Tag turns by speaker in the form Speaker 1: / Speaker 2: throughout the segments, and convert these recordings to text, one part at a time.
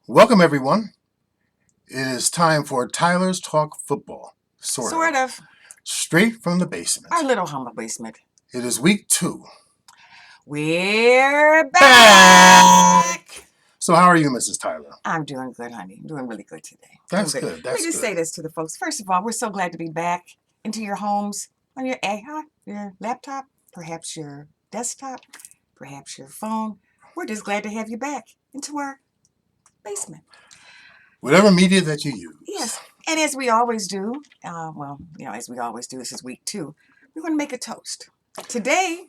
Speaker 1: Welcome, everyone. It is time for Tyler's Talk Football.
Speaker 2: Sort of.
Speaker 1: Straight from the basement.
Speaker 2: Our little humble basement.
Speaker 1: It is week 2.
Speaker 2: We're back!
Speaker 1: So how are you, Mrs. Tyler?
Speaker 2: I'm doing good, honey. I'm doing really good today.
Speaker 1: That's good.
Speaker 2: Let me just say this to the folks. First of all, we're so glad to be back into your homes, on your laptop, perhaps your desktop, perhaps your phone. We're just glad to have you back into our basement.
Speaker 1: Whatever media that you use.
Speaker 2: Yes. And as we always do, this is week 2, we're going to make a toast. Today,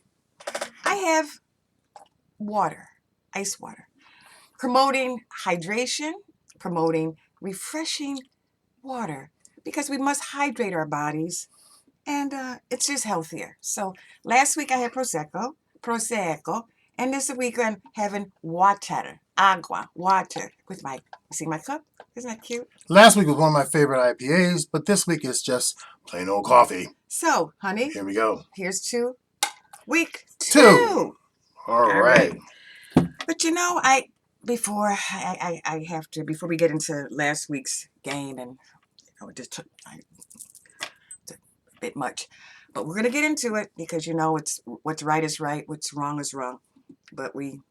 Speaker 2: I have water, ice water, promoting hydration, promoting refreshing water, because we must hydrate our bodies, and it's just healthier. So last week I had Prosecco, and this week I'm having water, agua, water, with my, see my cup? Isn't that cute?
Speaker 1: Last week was one of my favorite IPAs, but this week is just plain old coffee.
Speaker 2: So, honey,
Speaker 1: here we go.
Speaker 2: Here's to week 2.
Speaker 1: All right.
Speaker 2: But you know, before we get into last week's game, and it just took a bit much, but we're gonna get into it because it's what's right is right, what's wrong is wrong. But we'll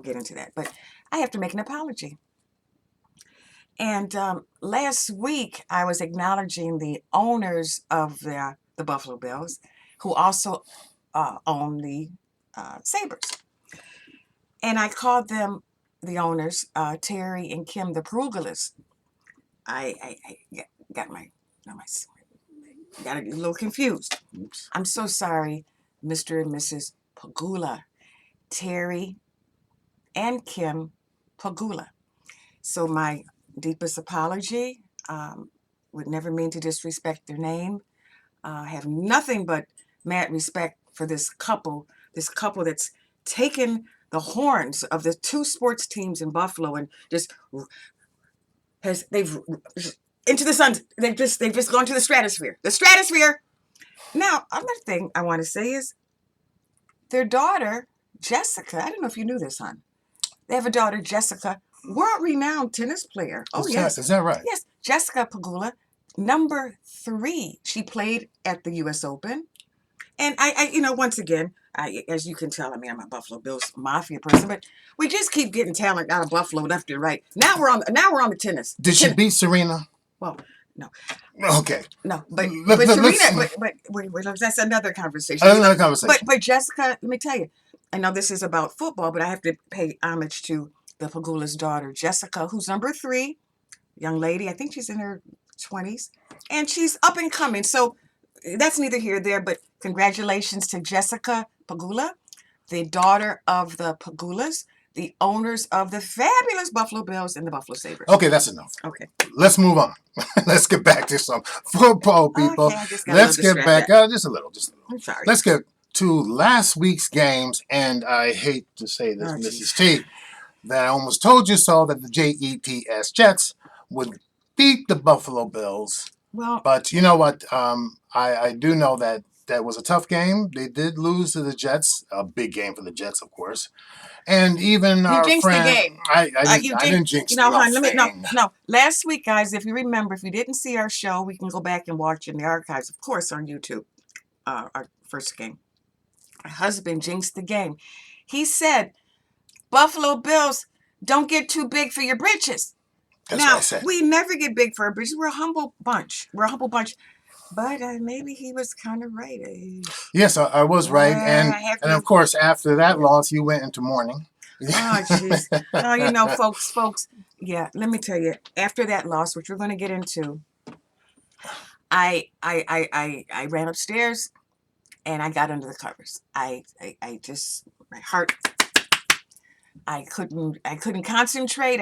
Speaker 2: get into that. But I have to make an apology. And last week I was acknowledging the owners of the Buffalo Bills, who also own the Sabres. And I called them, the owners, Terry and Kim, the Perugalas. I got a little confused.
Speaker 1: Oops.
Speaker 2: I'm so sorry, Mr. and Mrs. Pegula. Terry and Kim Pegula. So my deepest apology. Would never mean to disrespect their name. I have nothing but mad respect for this couple that's taken the horns of the 2 sports teams in Buffalo and they've into the sun. They've just gone to the stratosphere. The stratosphere. Now, another thing I want to say is their daughter, Jessica. I don't know if you knew this, hon. They have a daughter, Jessica, world-renowned tennis player. Oh, yes.
Speaker 1: Is that right?
Speaker 2: Yes. Jessica Pegula, number 3. She played at the U.S. Open. And I once again, as you can tell, I'm a Buffalo Bills Mafia person, but we just keep getting talent out of Buffalo left and right. Now we're on the tennis.
Speaker 1: Did she beat Serena?
Speaker 2: Well, no.
Speaker 1: Okay.
Speaker 2: No, but Serena, but that's another conversation.
Speaker 1: Another conversation.
Speaker 2: But Jessica, let me tell you, I know this is about football, but I have to pay homage to the Pegula's daughter, Jessica, who's number 3, young lady. I think she's in her 20s, and she's up and coming. So that's neither here nor there, but congratulations to Jessica Pegula, the daughter of the Pegulas, the owners of the fabulous Buffalo Bills and the Buffalo Sabres.
Speaker 1: Okay, that's enough.
Speaker 2: Okay.
Speaker 1: Let's move on. Let's get back to some football, people.
Speaker 2: Okay,
Speaker 1: Let's get back. Just a little.
Speaker 2: I'm sorry.
Speaker 1: Let's get to last week's games, and I hate to say this, Mrs. T, that I almost told you so, that the Jets would beat the Buffalo Bills.
Speaker 2: Well,
Speaker 1: but you know what? I do know that was a tough game. They did lose to the Jets. A big game for the Jets, of course. And even
Speaker 2: you
Speaker 1: our
Speaker 2: jinxed
Speaker 1: friend,
Speaker 2: the game.
Speaker 1: I didn't jinx the game.
Speaker 2: No. Last week, guys, if you remember, if you didn't see our show, we can go back and watch in the archives, of course, on YouTube. Our first game. My husband jinxed the game. He said, Buffalo Bills, don't get too big for your britches.
Speaker 1: That's what I said.
Speaker 2: We never get big for our britches. We're a humble bunch. But maybe he was kind of right.
Speaker 1: Yes, I was right. And of course, after that loss, you went into mourning.
Speaker 2: Oh, jeez. No, folks. Yeah, let me tell you. After that loss, which we're going to get into, I ran upstairs and I got under the covers. I just, my heart, I couldn't concentrate.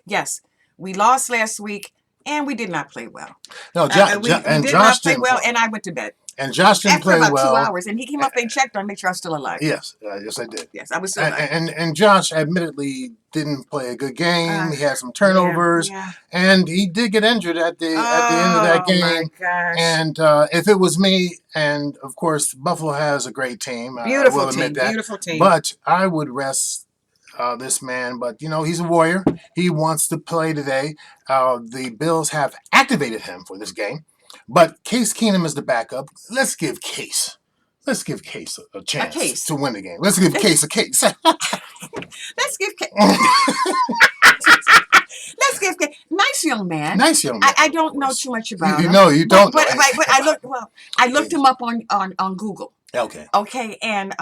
Speaker 2: Yes, we lost last week. And we did not play well.
Speaker 1: No,
Speaker 2: Josh did not play well, and I went to bed.
Speaker 1: And Josh didn't play well.
Speaker 2: After about 2 hours, and he came up and checked on me, make sure I was still alive.
Speaker 1: Yes, yes, I did.
Speaker 2: Yes, I was still alive.
Speaker 1: And Josh admittedly didn't play a good game. He had some turnovers, and he did get injured at the end of that game.
Speaker 2: Oh my gosh!
Speaker 1: And if it was me, and of course Buffalo has a great team,
Speaker 2: beautiful
Speaker 1: I will admit that.
Speaker 2: Beautiful team.
Speaker 1: But I would rest this man, but he's a warrior. He wants to play today. The Bills have activated him for this game, but Case Keenum is the backup. Let's give Case a chance
Speaker 2: case.
Speaker 1: to win the game. Let's give Case a case.
Speaker 2: Let's give Case. Let's give Case. Nice young man.
Speaker 1: Nice young man.
Speaker 2: I don't know too much about him.
Speaker 1: You don't.
Speaker 2: But I looked him up on Google.
Speaker 1: Okay.
Speaker 2: Okay, and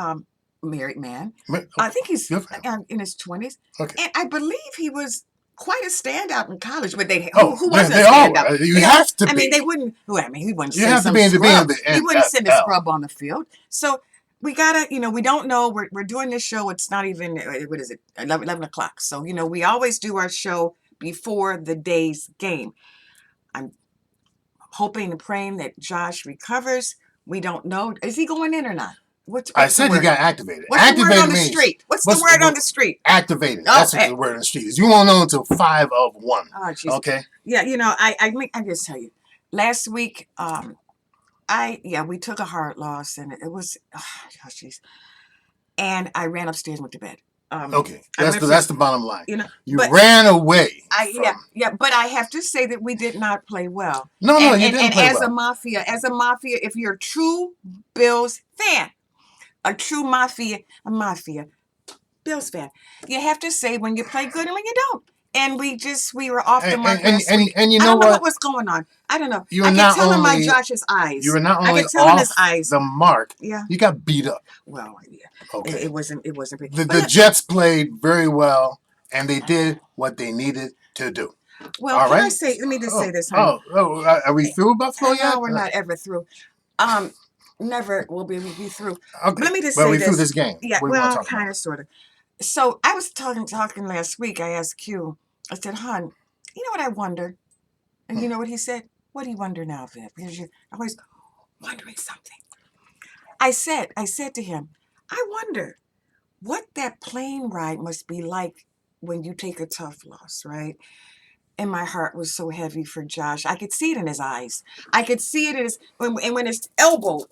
Speaker 2: married man. I think he's in his 20s.
Speaker 1: Okay.
Speaker 2: And I believe he was quite a standout in college, but who wasn't
Speaker 1: they
Speaker 2: a standout?
Speaker 1: Are. You have to be.
Speaker 2: I mean, they wouldn't. Well, I mean, he wouldn't.
Speaker 1: You have to be in the
Speaker 2: He wouldn't send a scrub on the field. So we gotta, we don't know. We're doing this show. It's not even what is it? 11 o'clock. So we always do our show before the day's game. I'm hoping and praying that Josh recovers. We don't know. Is he going in or not?
Speaker 1: I said he got activated.
Speaker 2: What's
Speaker 1: activated
Speaker 2: the word on the street? What's the word on the street?
Speaker 1: Activated. That's what the word on the street is. You won't know until 5 of 1.
Speaker 2: Oh, geez.
Speaker 1: Okay.
Speaker 2: Yeah, I just tell you, last week, we took a hard loss, and it was, jeez, and I ran upstairs and went to bed.
Speaker 1: Okay, that's the bottom line. You ran away.
Speaker 2: But I have to say that we did not play well.
Speaker 1: No, you didn't play well.
Speaker 2: And as a mafia, if you're a true Bills fan, a true mafia Bills fan, you have to say when you play good and when you don't. And we were off the mark last week.
Speaker 1: And you
Speaker 2: know
Speaker 1: know
Speaker 2: what was going on. I don't know.
Speaker 1: You
Speaker 2: I can tell him by Josh's eyes.
Speaker 1: You were not only off the mark. Yeah. You got beat up.
Speaker 2: Well, yeah.
Speaker 1: Okay.
Speaker 2: It wasn't.
Speaker 1: The Jets played very well, and they did what they needed to do.
Speaker 2: Well, let me just say this.
Speaker 1: Are we through Buffalo yet?
Speaker 2: No, we're not ever through. Never will be through.
Speaker 1: Okay.
Speaker 2: Let me just say this.
Speaker 1: We're through this game.
Speaker 2: Yeah. Well, kind of, sort of. So I was talking last week. I asked Q. I said, "Hon, you know what I wonder?" And you know what he said? "What do you wonder now, Viv? Because you're always wondering something." I said to him, "I wonder what that plane ride must be like when you take a tough loss, right?" And my heart was so heavy for Josh. I could see it in his eyes. I could see it in when his elbow,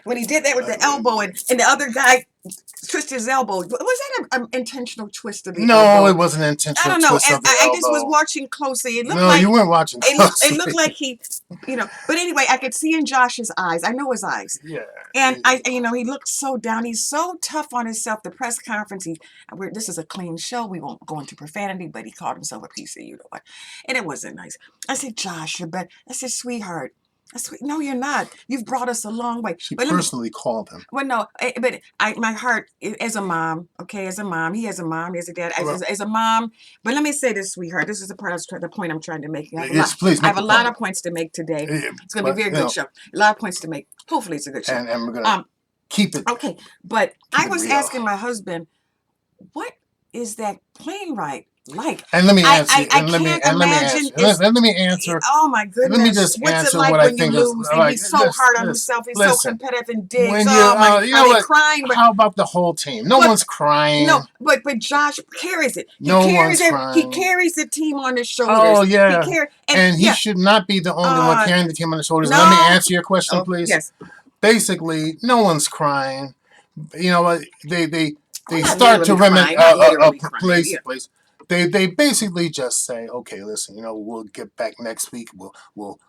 Speaker 2: when he did that with the elbow, and the other guy twisted his elbow. Was that an intentional twist of the elbow?
Speaker 1: No, it wasn't an intentional
Speaker 2: twist
Speaker 1: of the elbow.
Speaker 2: I just was watching closely. It looked
Speaker 1: you weren't watching closely.
Speaker 2: It looked like he, But anyway, I could see in Josh's eyes. I know his eyes.
Speaker 1: Yeah.
Speaker 2: And he looked so down. He's so tough on himself. The press conference, this is a clean show. We won't go into profanity, but he called himself a piece of what. And it wasn't nice. I said, "Josh, you're better." I said, "Sweetheart." No, you're not. You've brought us a long way.
Speaker 1: She personally called him.
Speaker 2: Well, no, but my heart, as a mom, as a mom, he has a mom, he has a dad, as a mom. But let me say this, sweetheart. This is the point I'm trying to make. I have a lot of points to make today. It's going to be a very good show. A lot of points to make. Hopefully, it's a good show.
Speaker 1: And we're going to keep it.
Speaker 2: Okay, but I was asking my husband, what is that plane ride like?
Speaker 1: And let me answer. Let me answer.
Speaker 2: Oh my goodness!
Speaker 1: Let me just
Speaker 2: What's
Speaker 1: answer
Speaker 2: it like
Speaker 1: what
Speaker 2: when
Speaker 1: I think
Speaker 2: you lose
Speaker 1: is.
Speaker 2: And he's so hard on himself. He's so competitive and digs.
Speaker 1: When
Speaker 2: are they crying?
Speaker 1: How about the whole team? No one's crying.
Speaker 2: No, but Josh carries it.
Speaker 1: One's crying.
Speaker 2: He carries the team on his shoulders.
Speaker 1: Oh yeah. He should not be the only one carrying the team on his shoulders.
Speaker 2: No.
Speaker 1: Let me answer your question, please.
Speaker 2: Yes.
Speaker 1: Basically, no one's crying. You know what? They start to reminisce a place. They basically just say, "Okay, listen, we'll get back next week. We'll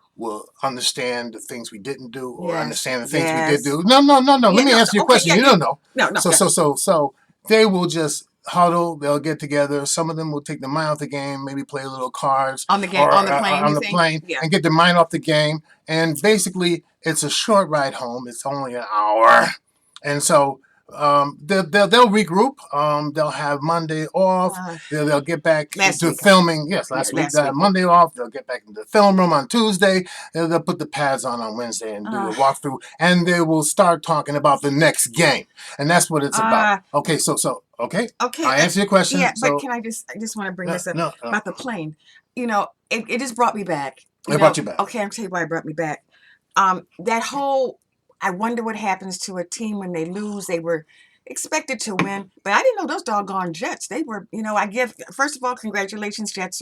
Speaker 1: understand the things we didn't do, or understand the things we did do." No. Let me answer your question. You don't know.
Speaker 2: No.
Speaker 1: So they will just huddle. They'll get together. Some of them will take their mind off the game, maybe play a little cards
Speaker 2: on the plane,
Speaker 1: and get their mind off the game. And basically, it's a short ride home. It's only an hour, and so. They'll regroup. They'll have Monday off. They'll get back to filming. Yes, last week they had Monday off. They'll get back into the film room on Tuesday. They'll put the pads on Wednesday and do a walkthrough, and they will start talking about the next game, and that's what it's about. Okay, so okay. I answer your question.
Speaker 2: Yeah, but can I just want to bring this up about the plane? It just brought me back.
Speaker 1: It brought you back.
Speaker 2: Okay, I'll tell you why it brought me back. That whole. I wonder what happens to a team when they lose. They were expected to win, but I didn't know those doggone Jets. They were, first of all, congratulations, Jets.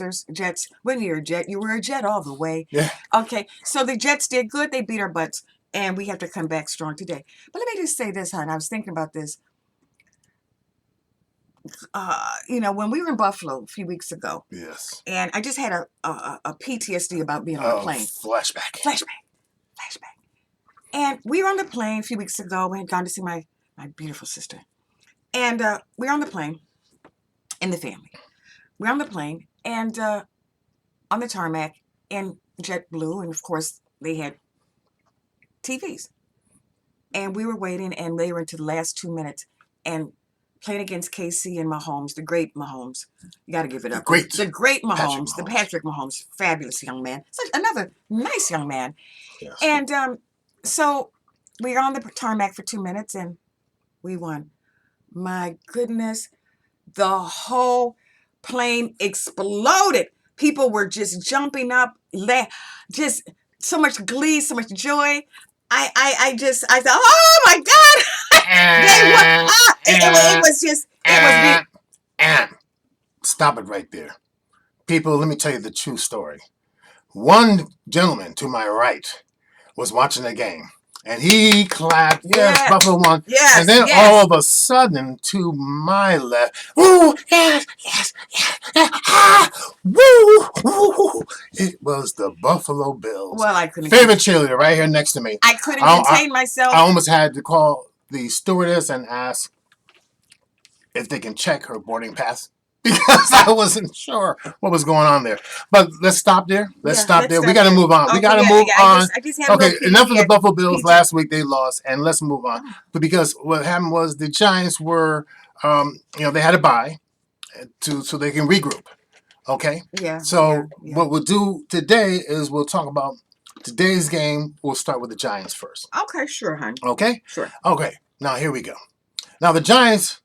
Speaker 2: When you're a Jet, you were a Jet all the way.
Speaker 1: Yeah.
Speaker 2: Okay, so the Jets did good. They beat our butts, and we have to come back strong today. But let me just say this, hon. I was thinking about this. when we were in Buffalo a few weeks ago,
Speaker 1: Yes.
Speaker 2: and I just had a PTSD about being on a plane.
Speaker 1: Flashback.
Speaker 2: And we were on the plane a few weeks ago. We had gone to see my beautiful sister. And we were on the plane in the family. We're on the plane and on the tarmac in JetBlue. And of course, they had TVs. And we were waiting, and they were into the last 2 minutes. And playing against KC and Mahomes, the great Mahomes. You got to give it up. The great Mahomes, the Patrick Mahomes, fabulous young man. Such another nice young man. Yes. And so we were on the tarmac for 2 minutes, and we won. My goodness, the whole plane exploded. People were just jumping up, just so much glee, so much joy. I thought, oh my God! It was just, it was
Speaker 1: Stop it right there. People, let me tell you the true story. One gentleman to my right was watching the game. And he clapped, yes, Buffalo won. Yes, and then all of a sudden, to my left, woo, yes, woo, woo. It was the Buffalo Bills.
Speaker 2: Well, I couldn't.
Speaker 1: Favorite cheerleader right here next to me.
Speaker 2: I couldn't contain myself.
Speaker 1: I almost had to call the stewardess and ask if they can check her boarding pass. Because I wasn't sure what was going on there. But let's stop there. Let's stop there. We got to move on. We got to move on. Okay, enough of the Buffalo Bills. Last week they lost, and let's move on. But because what happened was the Giants were, they had a bye so they can regroup. Okay?
Speaker 2: Yeah.
Speaker 1: So what we'll do today is we'll talk about today's game. We'll start with the Giants first.
Speaker 2: Okay, sure, hon.
Speaker 1: Okay?
Speaker 2: Sure.
Speaker 1: Okay. Now, here we go. Now, the Giants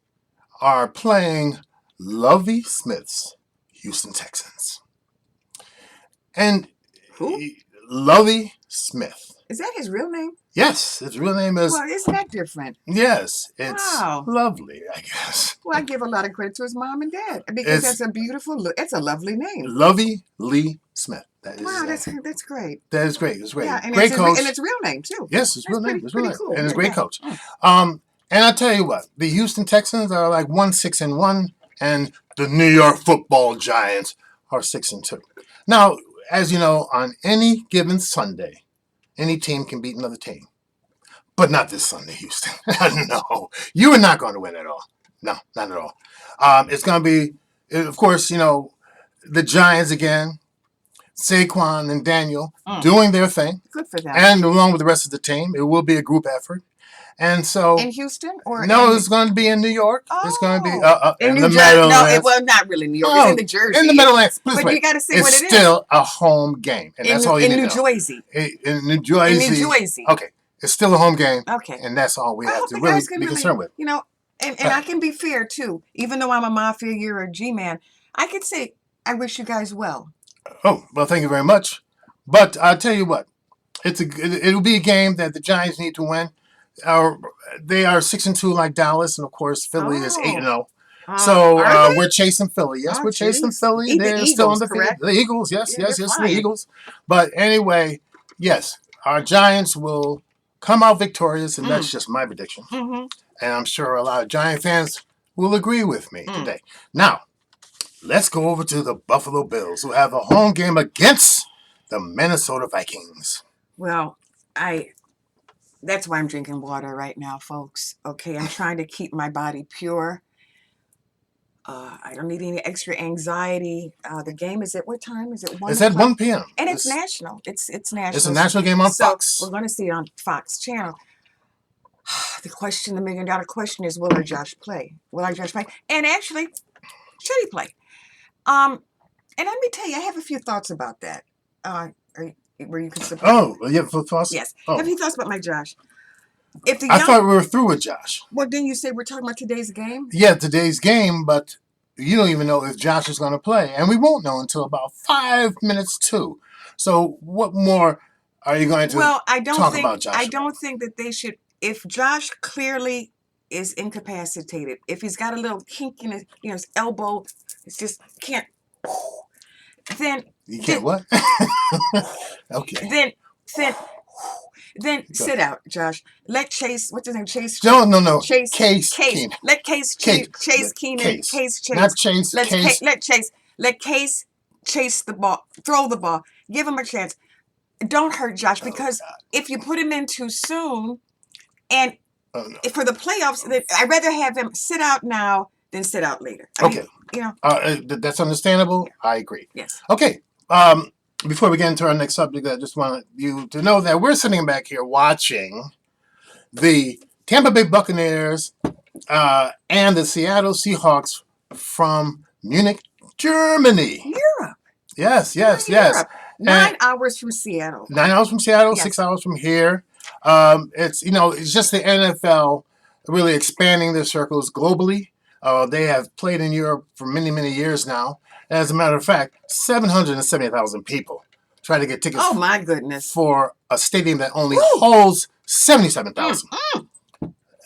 Speaker 1: are playing Lovie Smith's Houston Texans. And
Speaker 2: who?
Speaker 1: Lovie Smith.
Speaker 2: Is that his real name?
Speaker 1: Yes, his real name is.
Speaker 2: Well, isn't that different?
Speaker 1: Yes, it's lovely, I guess.
Speaker 2: Well, I give a lot of credit to his mom and dad because that's a lovely name.
Speaker 1: Lovie Lee Smith.
Speaker 2: That is that's great.
Speaker 1: That is great. It's great.
Speaker 2: Yeah, and
Speaker 1: great coach.
Speaker 2: And it's real name too.
Speaker 1: Yes, it's real name. It's real name.
Speaker 2: Cool.
Speaker 1: And it's a great coach. And I'll tell you what, the Houston Texans are like 1-6-1. And the New York Football Giants are 6-2. Now, as you know, on any given Sunday, any team can beat another team. But not this Sunday, Houston. No. You are not going to win at all. No, not at all. It's going to be, of course, the Giants again, Saquon and Daniel doing their thing.
Speaker 2: Good for them.
Speaker 1: And along with the rest of the team, it will be a group effort. And so
Speaker 2: in Houston or
Speaker 1: it's going to be in New York.
Speaker 2: Oh.
Speaker 1: It's going to be
Speaker 2: in the Meadowlands. No, not really New York. It's in the Jersey.
Speaker 1: In the Meadowlands. But
Speaker 2: you got to see what it is.
Speaker 1: It's still a home game, and that's all you need to know. In New Jersey. Okay, it's still a home game.
Speaker 2: Okay,
Speaker 1: and that's all we have to really be concerned with.
Speaker 2: And I can be fair too. Even though I'm a Mafia, you're a G-man. I could say I wish you guys well.
Speaker 1: Oh well, thank you very much. But I'll tell you what, it'll be a game that the Giants need to win. They are 6-2 like Dallas, and of course Philly is 8-0. So we're chasing Philly. Yes, we're chasing Philly. They're still on the field. The Eagles, yes, the Eagles. But anyway, yes, our Giants will come out victorious, and that's just my prediction. And I'm sure a lot of Giant fans will agree with me today. Now, let's go over to the Buffalo Bills, who have a home game against the Minnesota Vikings.
Speaker 2: Well, that's why I'm drinking water right now, folks. Okay, I'm trying to keep my body pure. I don't need any extra anxiety. The game is at what time? Is it 1?
Speaker 1: It's at 1 p.m.
Speaker 2: And it's national. It's national.
Speaker 1: It's a national game on Fox.
Speaker 2: We're going to see it on Fox channel. The million-dollar question is, will our Josh play? And actually, should he play? And let me tell you, I have a few thoughts about that. Where you can support.
Speaker 1: Oh, you have thoughts?
Speaker 2: Yes.
Speaker 1: Oh.
Speaker 2: Have you thoughts about my Josh?
Speaker 1: I thought we were through with Josh.
Speaker 2: Well, didn't you say we're talking about today's game?
Speaker 1: Yeah, today's game, but you don't even know if Josh is going to play. And we won't know until about 5 minutes to. So what more are you going to talk about Josh?
Speaker 2: I don't think that they should. If Josh clearly is incapacitated, if he's got a little kink in his elbow, it's just can't. Then
Speaker 1: you can't what? Okay.
Speaker 2: Then Then sit out, Josh. Let Chase, what's his name? Chase.
Speaker 1: No.
Speaker 2: Chase.
Speaker 1: Case.
Speaker 2: Case.
Speaker 1: Keenan.
Speaker 2: Let Case.
Speaker 1: Case.
Speaker 2: Chase Keenan.
Speaker 1: Case.
Speaker 2: Case Chase.
Speaker 1: Not Chase.
Speaker 2: Let's
Speaker 1: Case.
Speaker 2: let Chase. Let Case chase the ball. Throw the ball. Give him a chance. Don't hurt Josh, because if you put him in too soon, and for the playoffs, I'd rather have him sit out now than sit out later. I mean,
Speaker 1: that's understandable.
Speaker 2: Yeah.
Speaker 1: I agree.
Speaker 2: Yes.
Speaker 1: Okay. Before we get into our next subject, I just want you to know that we're sitting back here watching the Tampa Bay Buccaneers and the Seattle Seahawks from Munich, Germany.
Speaker 2: Europe.
Speaker 1: Yes.
Speaker 2: Europe. 9 hours from Seattle.
Speaker 1: 9 hours from Seattle,
Speaker 2: Yes.
Speaker 1: 6 hours from here. It's just the NFL really expanding their circles globally. They have played in Europe for many, many years now. As a matter of fact, 770,000 people try to get tickets.
Speaker 2: Oh my goodness!
Speaker 1: For a stadium that only holds 77,000.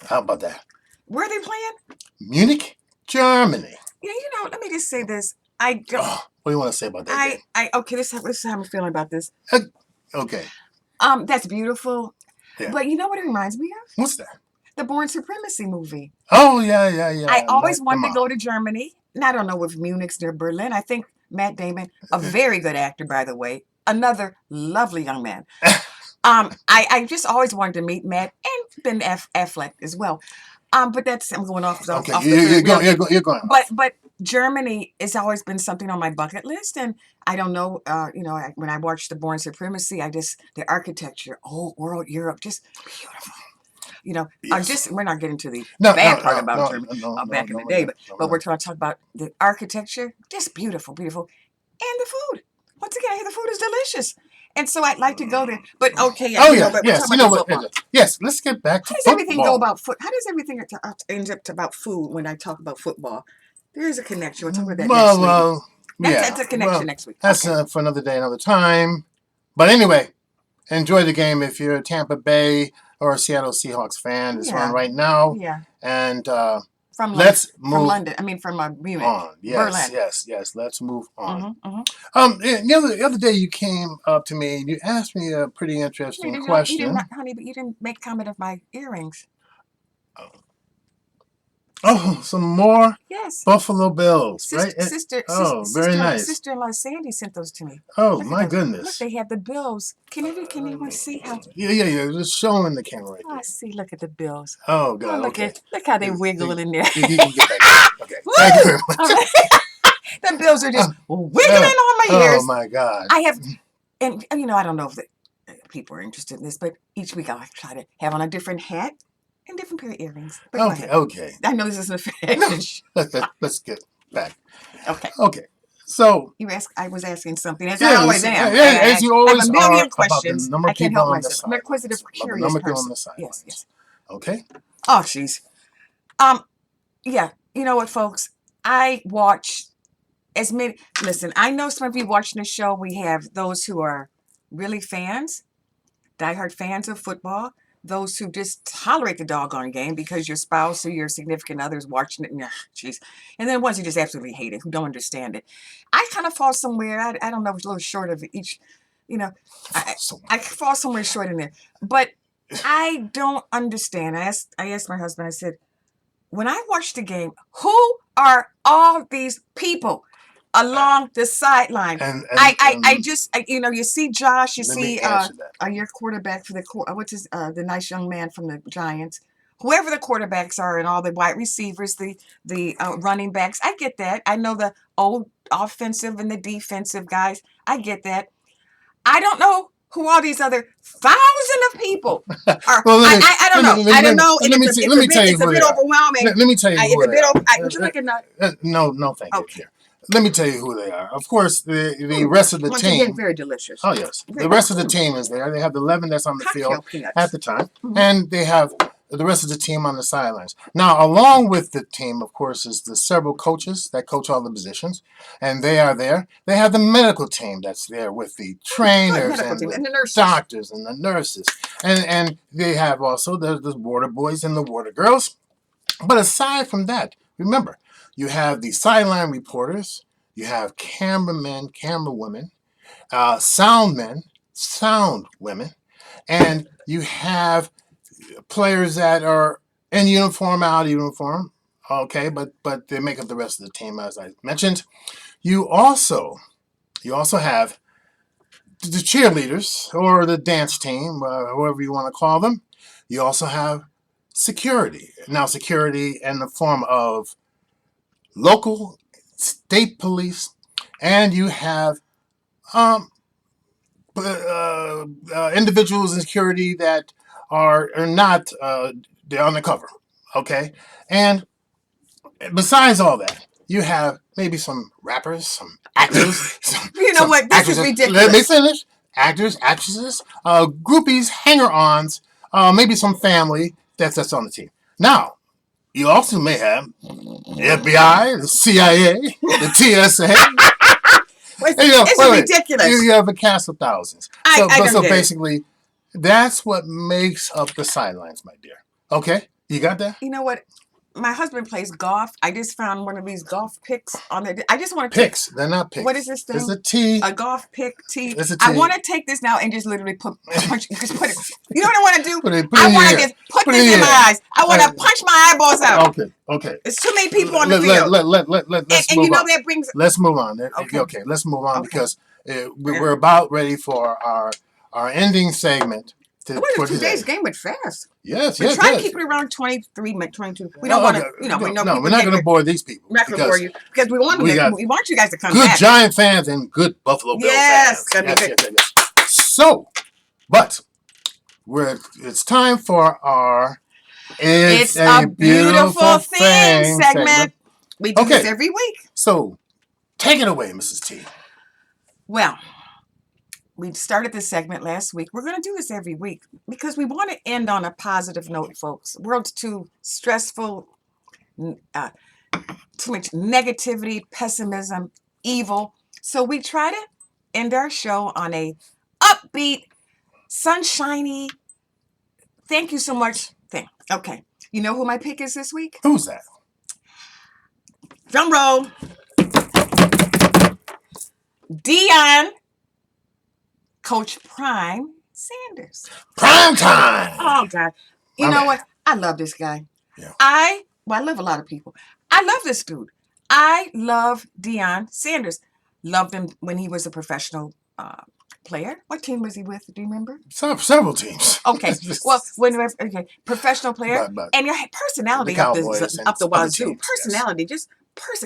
Speaker 1: How about that?
Speaker 2: Where are they playing?
Speaker 1: Munich, Germany.
Speaker 2: Yeah, let me just say this. I don't.
Speaker 1: What do you want to say about that?
Speaker 2: Okay. This is how I'm feeling about this.
Speaker 1: Okay.
Speaker 2: That's beautiful.
Speaker 1: Yeah.
Speaker 2: But you know what it reminds me of?
Speaker 1: What's that?
Speaker 2: The Born Supremacy movie.
Speaker 1: Oh yeah.
Speaker 2: I always wanted to go to Germany. And I don't know if Munich's near Berlin. I think Matt Damon, a very good actor, by the way, another lovely young man. I just always wanted to meet Matt and Ben Affleck as well. But I'm going off.
Speaker 1: Okay,
Speaker 2: off
Speaker 1: you're going.
Speaker 2: But Germany has always been something on my bucket list, and I don't know. When I watched The Born Supremacy, the architecture, old world Europe, just beautiful.
Speaker 1: Yes.
Speaker 2: We're not getting to the bad part about Germany back in the day, but we're trying to talk about the architecture, just beautiful, and the food. Once again, I hear the food is delicious, and so I'd like to go there. But okay,
Speaker 1: but yes, yes. Let's get back to
Speaker 2: football.
Speaker 1: How does
Speaker 2: everything go about foot? How does everything end up about food when I talk about football? There is a connection. We'll talk about that next week. That's a connection next week.
Speaker 1: That's for another day, another time. But anyway, enjoy the game if you're a Tampa Bay or a Seattle Seahawks fan. It's on right now.
Speaker 2: Yeah.
Speaker 1: And
Speaker 2: let's move from London. I mean, from Munich.
Speaker 1: Yes, Berlin. Yes. Let's move on.
Speaker 2: Mm-hmm.
Speaker 1: The other day you came up to me and you asked me a pretty interesting question.
Speaker 2: Honey, but you didn't make comment of my earrings.
Speaker 1: Oh, some more?
Speaker 2: Yes.
Speaker 1: Buffalo Bills, right?
Speaker 2: Very
Speaker 1: nice.
Speaker 2: Sister-in-law Sandy sent those to me.
Speaker 1: Oh, my goodness.
Speaker 2: Look, they have the Bills. Can anyone see how?
Speaker 1: Yeah. Just showing the camera right there.
Speaker 2: I see. Look at the Bills.
Speaker 1: Oh, God.
Speaker 2: Look how they wiggling in there.
Speaker 1: You can get back. Okay. Thank you very much.
Speaker 2: The Bills are just wiggling on my ears.
Speaker 1: Oh, my God.
Speaker 2: I have, and I don't know if people are interested in this, but each week I try to have on a different hat and different pair of earrings.
Speaker 1: Okay.
Speaker 2: I know this isn't a fashion.
Speaker 1: Let's get back.
Speaker 2: Okay.
Speaker 1: So
Speaker 2: I was asking something, as I always am.
Speaker 1: As you always
Speaker 2: I have a million
Speaker 1: are
Speaker 2: questions.
Speaker 1: I
Speaker 2: can't help myself. I'm an inquisitive, curious person. Yes.
Speaker 1: Okay.
Speaker 2: Oh, jeez. Yeah. You know what, folks? I watch as many. Listen, I know some of you watching the show. We have those who are really fans, diehard fans of football. Those who just tolerate the doggone game because your spouse or your significant other is watching it. And then ones who just absolutely hate it, who don't understand it. I kind of fall somewhere. I don't know, a little short of each. I fall somewhere short in there. But I don't understand. I asked my husband. I said, when I watch the game, who are all these people along the sideline? I just, you see Josh, you see your quarterback for the nice young man from the Giants, whoever the quarterbacks are and all the wide receivers, the running backs. I get that. I know the old offensive and the defensive guys. I get that. I don't know who all these other thousands of people are. I don't know. I don't know. It's a bit overwhelming.
Speaker 1: Let me tell you who they are.
Speaker 2: Would you like a nut?
Speaker 1: No, thank you. Let me tell you who they are. Of course, the rest of the team.
Speaker 2: Again, very delicious.
Speaker 1: Oh, yes. The rest of the team is there. They have the 11 that's on the field at the time. And they have the rest of the team on the sidelines. Now, along with the team, of course, is the several coaches that coach all the positions. And they are there. They have the medical team that's there with the trainers and the doctors and the nurses. And they have also the water boys and the water girls. But aside from that, remember, you have the sideline reporters, you have cameramen, camera women, sound men, sound women, and you have players that are in uniform, out of uniform. Okay, but they make up the rest of the team, as I mentioned. You also have the cheerleaders or the dance team, whoever you want to call them. You also have security. Now, security in the form of local, state police, and you have um, individuals in security that are not they're undercover. Okay, and besides all that, you have maybe some rappers, some actors,
Speaker 2: You know what? This is ridiculous.
Speaker 1: Let me finish. Actors, actresses, groupies, hanger-ons, maybe some family that's on the team. Now, you also may have the FBI, the CIA, the TSA.
Speaker 2: It's ridiculous.
Speaker 1: You have a cast of thousands. So basically, that's what makes up the sidelines, my dear. Okay? You got that?
Speaker 2: You know what? My husband plays golf. I just found one of these golf picks on there. I just want to
Speaker 1: picks. They're not picks.
Speaker 2: What is this thing?
Speaker 1: It's a T.
Speaker 2: A golf pick T.
Speaker 1: It's a T.
Speaker 2: I want to take this now and just literally just put it. You know what I want to do?
Speaker 1: I
Speaker 2: want to just put this in my eyes. I want to punch my eyeballs out.
Speaker 1: Okay.
Speaker 2: There's too many people on the field.
Speaker 1: Let's move on.
Speaker 2: That brings.
Speaker 1: Let's move on. Okay. Let's move on because we're about ready for our ending segment.
Speaker 2: Today's game went fast.
Speaker 1: Yes.
Speaker 2: Try to keep it around 23, 22. We don't want to, we know.
Speaker 1: No, we're not going to bore these people.
Speaker 2: We're not going to bore you because we want you guys to come
Speaker 1: back.
Speaker 2: Good
Speaker 1: Giant fans and good Buffalo Bills fans. Yes. So, but it's time for our It's a Beautiful Thing segment.
Speaker 2: We do this every week.
Speaker 1: So, take it away, Mrs. T.
Speaker 2: Well, we started this segment last week. We're going to do this every week because we want to end on a positive note, folks. World's too stressful, too much negativity, pessimism, evil. So we try to end our show on a upbeat, sunshiny, thank you so much thing. Okay. You know who my pick is this week?
Speaker 1: Who's that?
Speaker 2: Drum roll. Deion Coach Prime Sanders.
Speaker 1: Prime time.
Speaker 2: Oh, God. You know what? I love this guy.
Speaker 1: Yeah.
Speaker 2: I love a lot of people. I love this dude. I love Deion Sanders. Loved him when he was a professional player. What team was he with? Do you remember?
Speaker 1: Several teams.
Speaker 2: Okay. Well, professional player. And your personality up the wazoo. Personality, yes.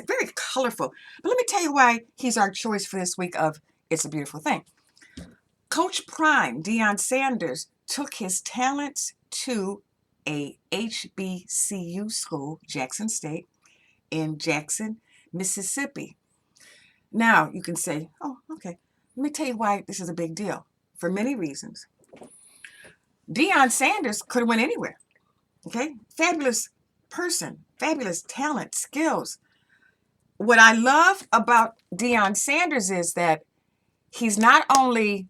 Speaker 2: Very colorful. But let me tell you why he's our choice for this week of It's a Beautiful Thing. Coach Prime, Deion Sanders, took his talents to a HBCU school, Jackson State, in Jackson, Mississippi. Now, you can say, oh, okay. Let me tell you why this is a big deal. For many reasons. Deion Sanders could have went anywhere. Okay? Fabulous person, fabulous talent, skills. What I love about Deion Sanders is that he's not only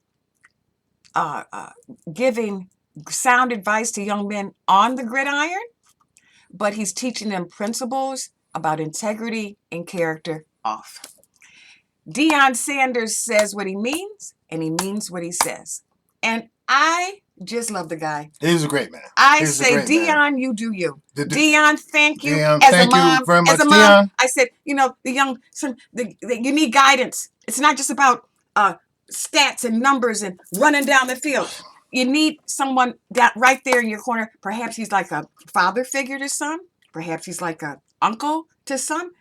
Speaker 2: giving sound advice to young men on the gridiron, but he's teaching them principles about integrity and character off. Deion Sanders says what he means, and he means what he says. And I just love the guy.
Speaker 1: He's a great man.
Speaker 2: I say, Deion, you do you. Deion, thank you.
Speaker 1: Deion, thank you very much,
Speaker 2: Deion. I said, the young son, you need guidance. It's not just about stats and numbers and running down the field. You need someone right there in your corner. Perhaps he's like a father figure to some. Perhaps he's like an uncle to some.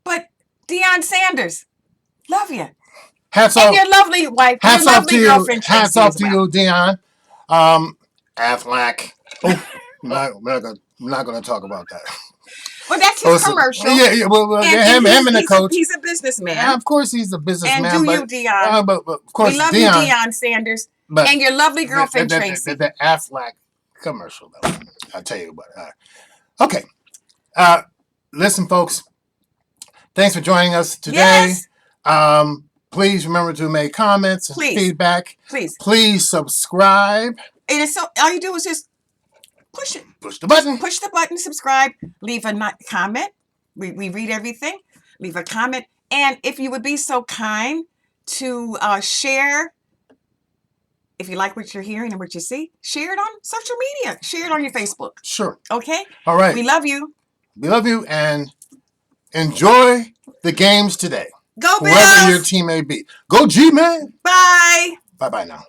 Speaker 2: But Deion Sanders, love you.
Speaker 1: Hats off.
Speaker 2: And your lovely wife.
Speaker 1: Hats
Speaker 2: your
Speaker 1: off
Speaker 2: lovely
Speaker 1: to
Speaker 2: girlfriend.
Speaker 1: you. Hats off to you, Deion. Aflac. Oh, I'm not going to talk about that.
Speaker 2: Well, that's his commercial.
Speaker 1: Yeah. Well, him and the coach.
Speaker 2: He's a businessman.
Speaker 1: Yeah, of course, he's a businessman.
Speaker 2: And you, Deion.
Speaker 1: But of course,
Speaker 2: we love you, Deion Sanders. But and your lovely girlfriend, Tracy.
Speaker 1: The Aflac commercial, though. I'll tell you about it. Okay. Listen, folks. Thanks for joining us today. Yes. Please remember to make comments and feedback. Please subscribe.
Speaker 2: And so all you do is just push it.
Speaker 1: Push the button.
Speaker 2: Push the button, subscribe, leave a comment. We read everything. Leave a comment. And if you would be so kind to share if you like what you're hearing and what you see, share it on social media. Share it on your Facebook.
Speaker 1: Sure.
Speaker 2: Okay?
Speaker 1: All right.
Speaker 2: We love you.
Speaker 1: We love you, and enjoy the games today.
Speaker 2: Go Bills!
Speaker 1: Whoever your team may be. Go G, man.
Speaker 2: Bye.
Speaker 1: Bye-bye now.